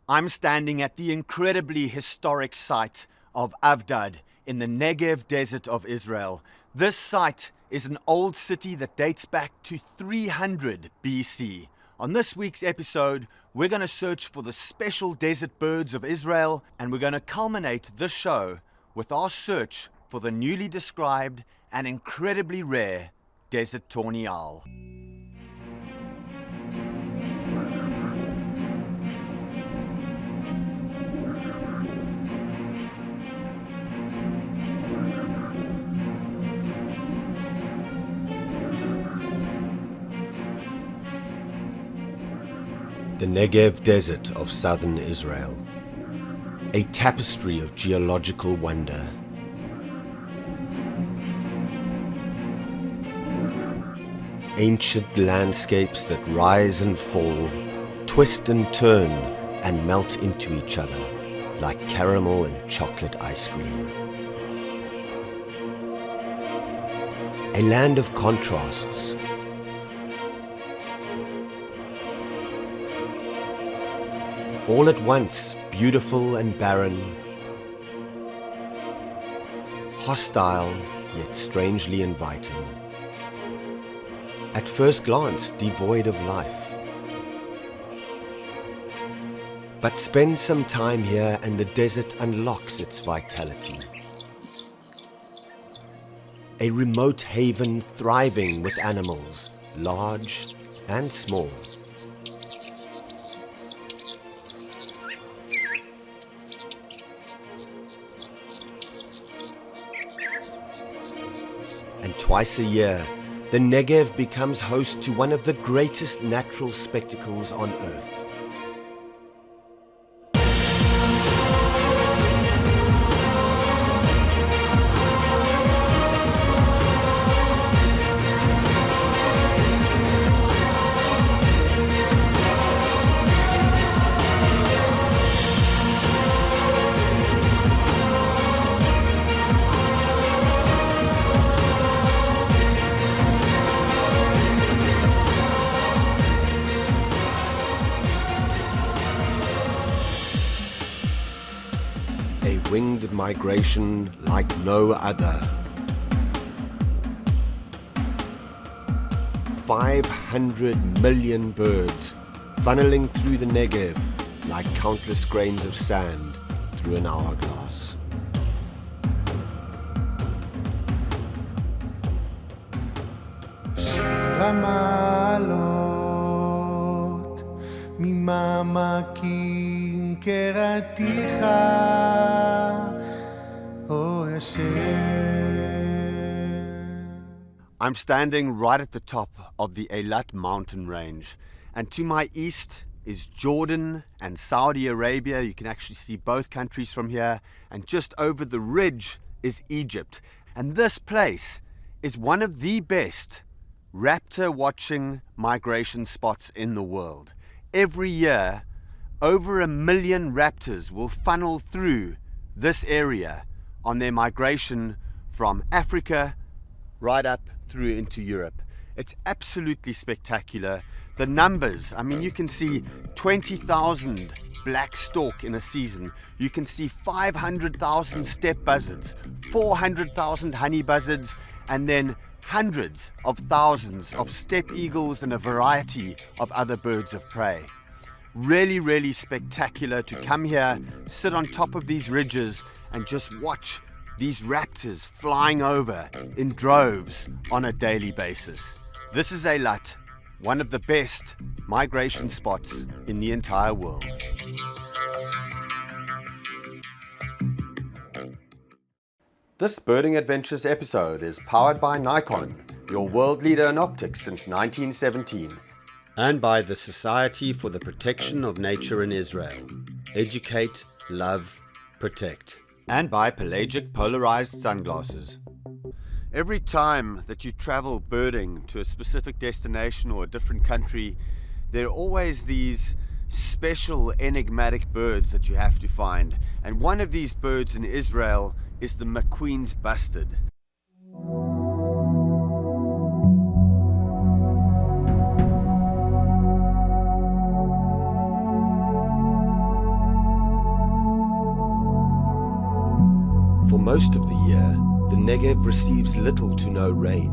I'm standing at the incredibly historic site of Avdad in the Negev desert of Israel. This site is an old city that dates back to 300 BC. On this week's episode, we're going to search for the special desert birds of Israel, and we're going to culminate this show with our search for the newly described and incredibly rare desert tawny owl. The Negev Desert of southern Israel, a tapestry of geological wonder. Ancient landscapes that rise and fall, twist and turn, and melt into each other like caramel and chocolate ice cream. A land of contrasts. All at once, beautiful and barren, hostile yet strangely inviting. At first glance, devoid of life. But spend some time here and the desert unlocks its vitality. A remote haven thriving with animals, large and small. And twice a year, the Negev becomes host to one of the greatest natural spectacles on earth. Winged migration like no other. 500 million birds funneling through the Negev like countless grains of sand through an hourglass. I'm standing right at the top of the Eilat mountain range, and to my east is Jordan and Saudi Arabia. You can actually see both countries from here, and just over the ridge is Egypt. And this place is one of the best raptor watching migration spots in the world. Every year, over 1 million raptors will funnel through this area on their migration from Africa right up through into Europe. It's absolutely spectacular. The numbers, I mean, you can see 20,000 black stork in a season. You can see 500,000 steppe buzzards, 400,000 honey buzzards, and then hundreds of thousands of steppe eagles and a variety of other birds of prey. Really, really spectacular to come here, sit on top of these ridges and just watch these raptors flying over in droves on a daily basis. This is Eilat, one of the best migration spots in the entire world. This Birding Adventures episode is powered by Nikon, your world leader in optics since 1917. And by the Society for the Protection of Nature in Israel. Educate, love, protect. And by Pelagic Polarized Sunglasses. Every time that you travel birding to a specific destination or a different country, there are always these special enigmatic birds that you have to find. And one of these birds in Israel is the McQueen's bustard. for most of the year, the Negev receives little to no rain.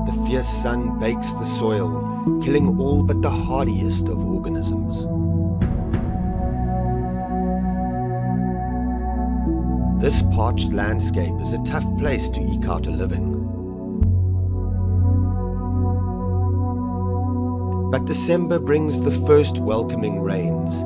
The fierce sun bakes the soil, killing all but the hardiest of organisms. This parched landscape is a tough place to eke out a living. But December brings the first welcoming rains.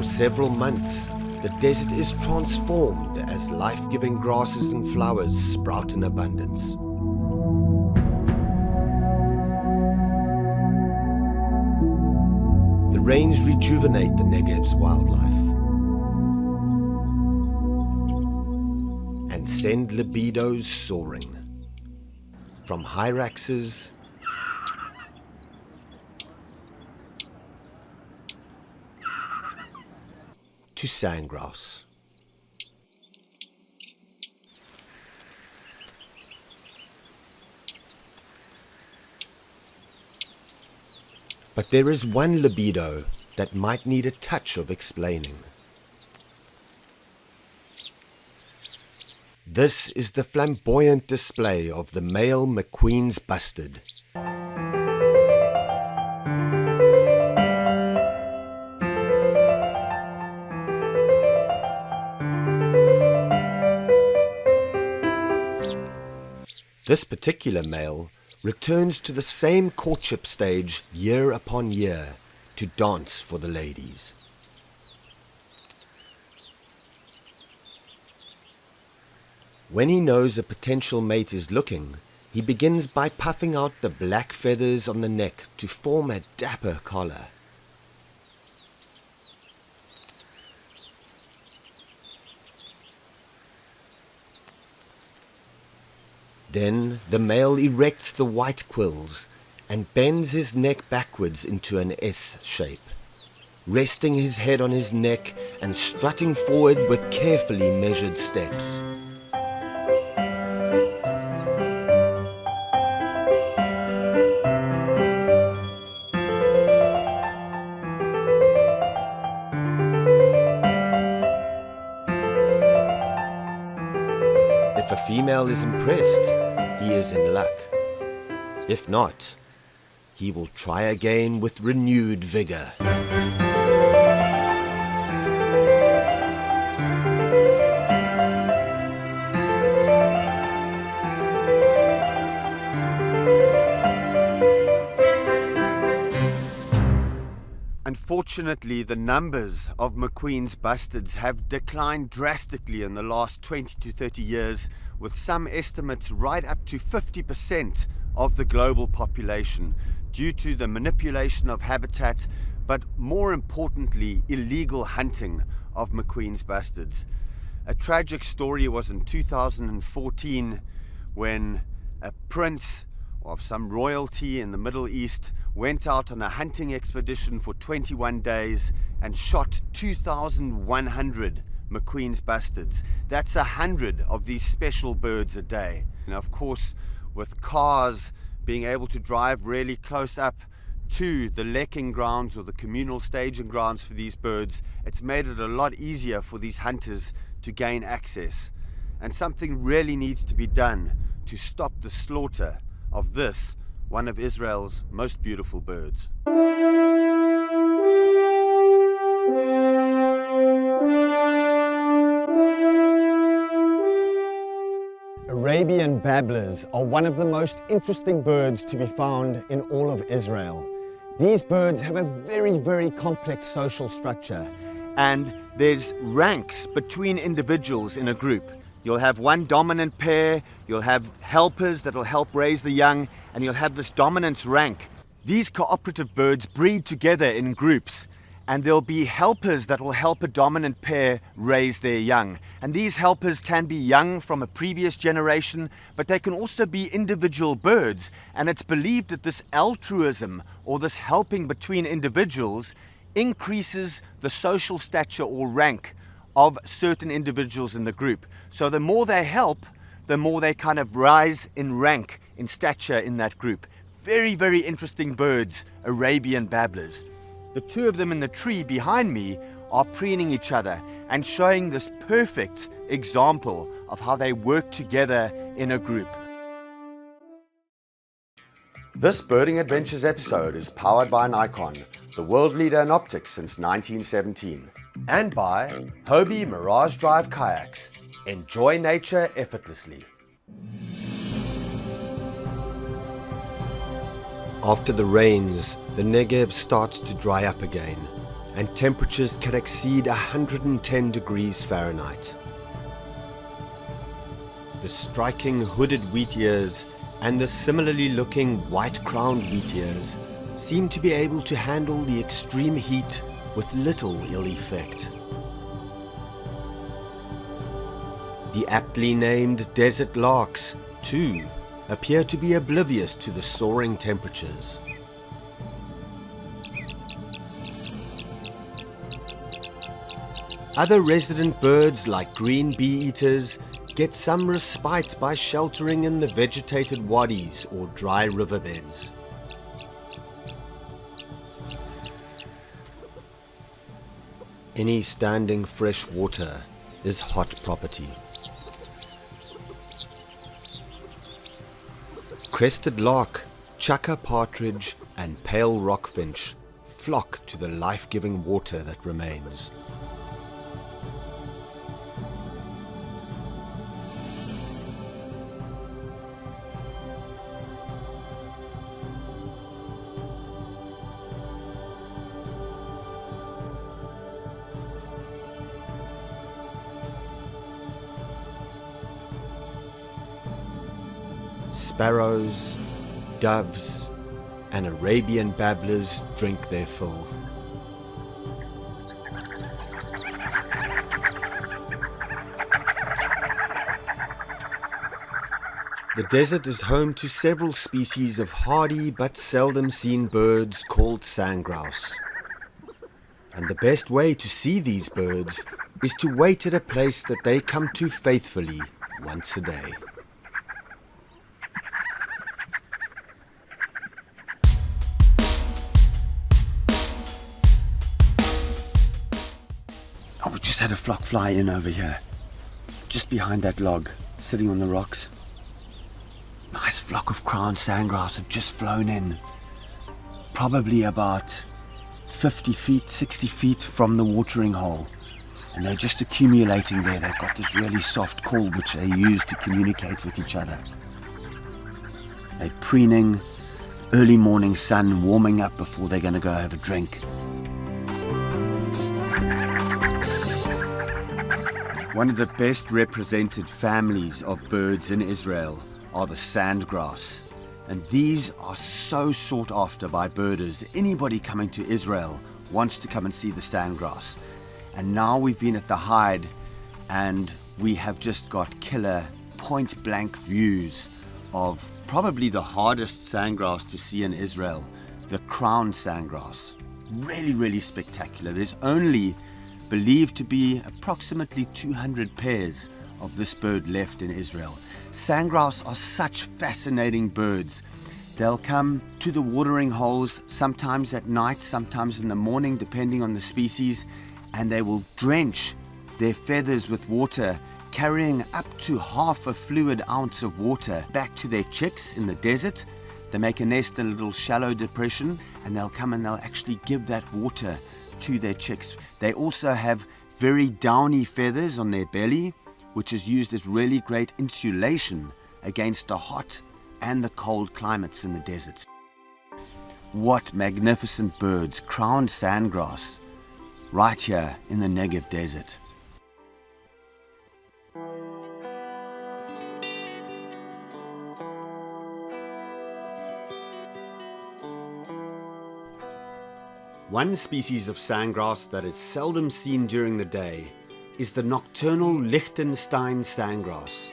Several months, the desert is transformed as life-giving grasses and flowers sprout in abundance. The rains rejuvenate the Negev's wildlife and send libidos soaring. From hyraxes to sandgrouse. But there is one libido that might need a touch of explaining. This is the flamboyant display of the male McQueen's bustard. This particular male returns to the same courtship stage year upon year to dance for the ladies. When he knows a potential mate is looking, he begins by puffing out the black feathers on the neck to form a dapper collar. Then the male erects the white quills and bends his neck backwards into an S shape, resting his head on his neck and strutting forward with carefully measured steps. If a female is impressed, he is in luck. If not, he will try again with renewed vigor. Unfortunately, the numbers of McQueen's bustards have declined drastically in the last 20 to 30 years, with some estimates right up to 50% of the global population due to the manipulation of habitat, but more importantly, illegal hunting of McQueen's bustards. A tragic story was in 2014 when a prince of some royalty in the Middle East went out on a hunting expedition for 21 days and shot 2,100 McQueen's bustards. That's 100 of these special birds a day. And of course, with cars being able to drive really close up to the lekking grounds or the communal staging grounds for these birds, it's made it a lot easier for these hunters to gain access. And something really needs to be done to stop the slaughter of this, one of Israel's most beautiful birds. Arabian babblers are one of the most interesting birds to be found in all of Israel. These birds have a very, very complex social structure, and there's ranks between individuals in a group. You'll have one dominant pair, you'll have helpers that'll help raise the young, and you'll have this dominance rank. These cooperative birds breed together in groups, and there'll be helpers that will help a dominant pair raise their young. And these helpers can be young from a previous generation, but they can also be individual birds. And it's believed that this altruism, or this helping between individuals, increases the social stature or rank of certain individuals in the group. So the more they help, the more they kind of rise in rank, in stature in that group. Very, very interesting birds, Arabian babblers. The two of them in the tree behind me are preening each other and showing this perfect example of how they work together in a group. This Birding Adventures episode is powered by Nikon, the world leader in optics since 1917, and by Hobie Mirage Drive Kayaks. Enjoy nature effortlessly. After the rains, the Negev starts to dry up again, and temperatures can exceed 110 degrees Fahrenheit. The striking hooded wheat ears and the similarly looking white-crowned wheat ears seem to be able to handle the extreme heat with little ill effect. The aptly named desert larks, too, appear to be oblivious to the soaring temperatures. Other resident birds like green bee-eaters get some respite by sheltering in the vegetated wadis or dry riverbeds. Any standing fresh water is hot property. Crested lark, chukka partridge and pale rockfinch flock to the life-giving water that remains. Sparrows, doves, and Arabian babblers drink their fill. The desert is home to several species of hardy but seldom seen birds called sandgrouse. And the best way to see these birds is to wait at a place that they come to faithfully once a day. Oh, we just had a flock fly in over here, just behind that log, sitting on the rocks. Nice flock of crowned sandgrouse have just flown in, probably about 50 feet, 60 feet from the watering hole. And they're just accumulating there. They've got this really soft call which they use to communicate with each other. They're preening, early morning sun, warming up before they're going to go have a drink. One of the best represented families of birds in Israel are the sandgrouse. And these are so sought after by birders. Anybody coming to Israel wants to come and see the sandgrouse. And now we've been at the hide and we have just got killer point blank views of probably the hardest sandgrouse to see in Israel, the crowned sandgrouse. Really, really spectacular. There's only believed to be approximately 200 pairs of this bird left in Israel. Sandgrouse are such fascinating birds. They'll come to the watering holes sometimes at night, sometimes in the morning, depending on the species, and they will drench their feathers with water, carrying up to half a fluid ounce of water back to their chicks in the desert. They make a nest in a little shallow depression, and they'll come and they'll actually give that water to their chicks. They also have very downy feathers on their belly, which is used as really great insulation against the hot and the cold climates in the deserts. What magnificent birds, crowned sandgrouse, right here in the Negev desert. One species of sandgrass that is seldom seen during the day is the nocturnal Liechtenstein sandgrass.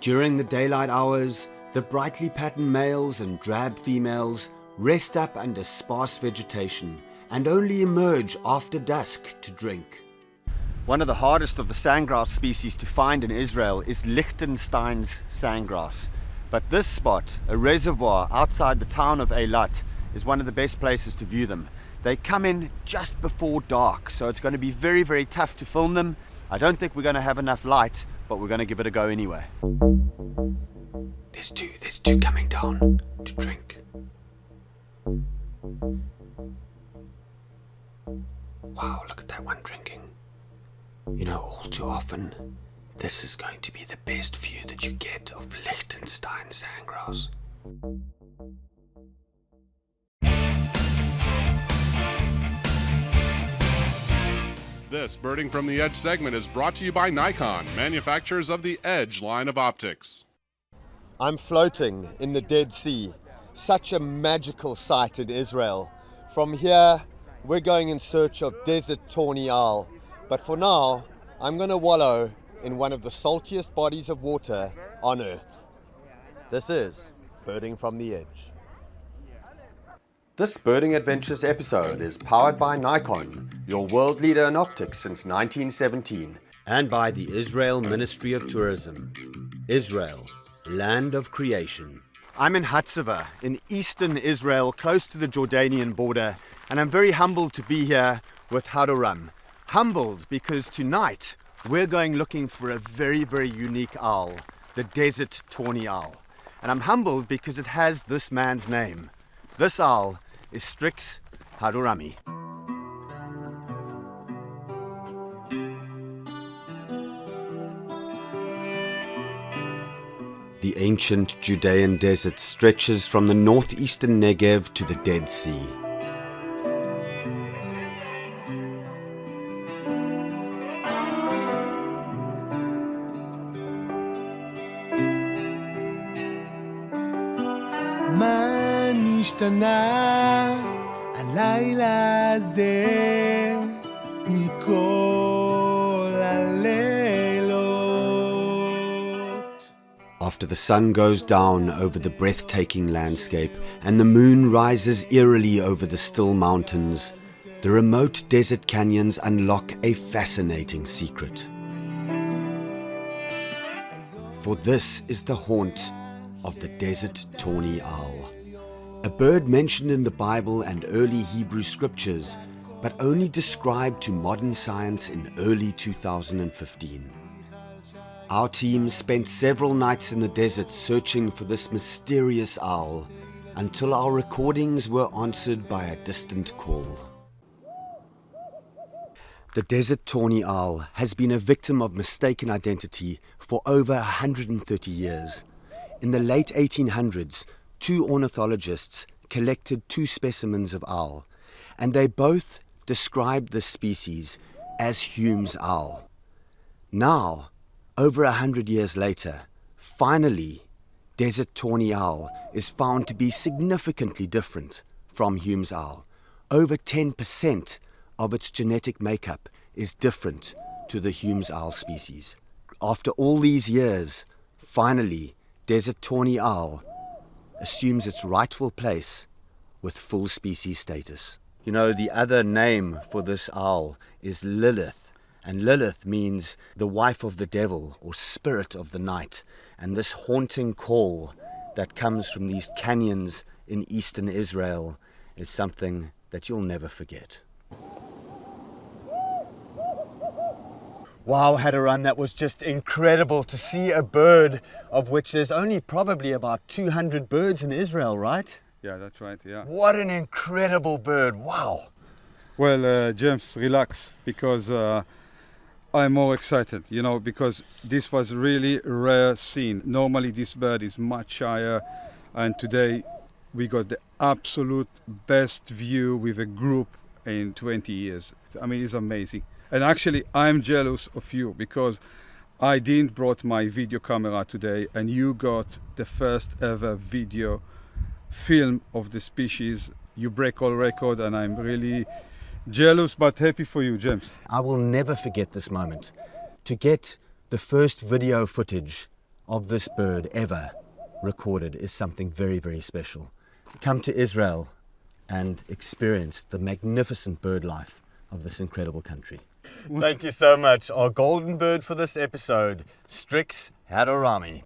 During the daylight hours, the brightly patterned males and drab females rest up under sparse vegetation and only emerge after dusk to drink. One of the hardest of the sandgrass species to find in Israel is Liechtenstein's sandgrass. But this spot, a reservoir outside the town of Eilat, is one of the best places to view them. They come in just before dark, so it's going to be very, very tough to film them. I don't think we're going to have enough light, but we're going to give it a go anyway. There's two coming down to drink. Wow, look at that one drinking. You know, all too often, this is going to be the best view that you get of Liechtenstein sandgrass. This Birding from the Edge segment is brought to you by Nikon, manufacturers of the Edge line of optics. I'm floating in the Dead Sea. Such a magical sight in Israel. From here, we're going in search of desert tawny owl. But for now, I'm going to wallow in one of the saltiest bodies of water on Earth. This is Birding from the Edge. This Birding Adventures episode is powered by Nikon, your world leader in optics since 1917, and by the Israel Ministry of Tourism. Israel, land of creation. I'm in Hatzava, in eastern Israel, close to the Jordanian border, and I'm very humbled to be here with Hadoram. Humbled because tonight we're going looking for a very, very unique owl, the desert tawny owl. And I'm humbled because it has this man's name. This owl is Strix Hadorami. The ancient Judean desert stretches from the northeastern Negev to the Dead Sea. מה נשתנה הלילה הזה מכל הלילות? After the sun goes down over the breathtaking landscape and the moon rises eerily over the still mountains, the remote desert canyons unlock a fascinating secret. For this is the haunt of the desert tawny owl, a bird mentioned in the Bible and early Hebrew scriptures, but only described to modern science in early 2015. Our team spent several nights in the desert searching for this mysterious owl until our recordings were answered by a distant call. The desert tawny owl has been a victim of mistaken identity for over 130 years. In the late 1800s, two ornithologists collected two specimens of owl, and they both described this species as Hume's owl. Now, over 100 years later, finally, desert tawny owl is found to be significantly different from Hume's owl. Over 10% of its genetic makeup is different to the Hume's owl species. After all these years, finally, desert tawny owl assumes its rightful place with full species status. You know, the other name for this owl is Lilith, and Lilith means the wife of the devil or spirit of the night. And this haunting call that comes from these canyons in eastern Israel is something that you'll never forget. Wow, Hadoram, that was just incredible to see a bird of which there's only probably about 200 birds in Israel, right? Yeah, that's right, yeah. What an incredible bird, wow. Well, James, relax, because I'm more excited, you know, because this was really rare scene. Normally this bird is much higher, and today we got the absolute best view with a group in 20 years. I mean, it's amazing. And actually, I'm jealous of you because I didn't brought my video camera today, and you got the first ever video film of the species you break all record, and I'm really jealous but happy for you, James. I will never forget this moment. To get the first video footage of this bird ever recorded is something very, very special. Come to Israel and experience the magnificent bird life of this incredible country. Thank you so much. Our golden bird for this episode, Strix Hadourami.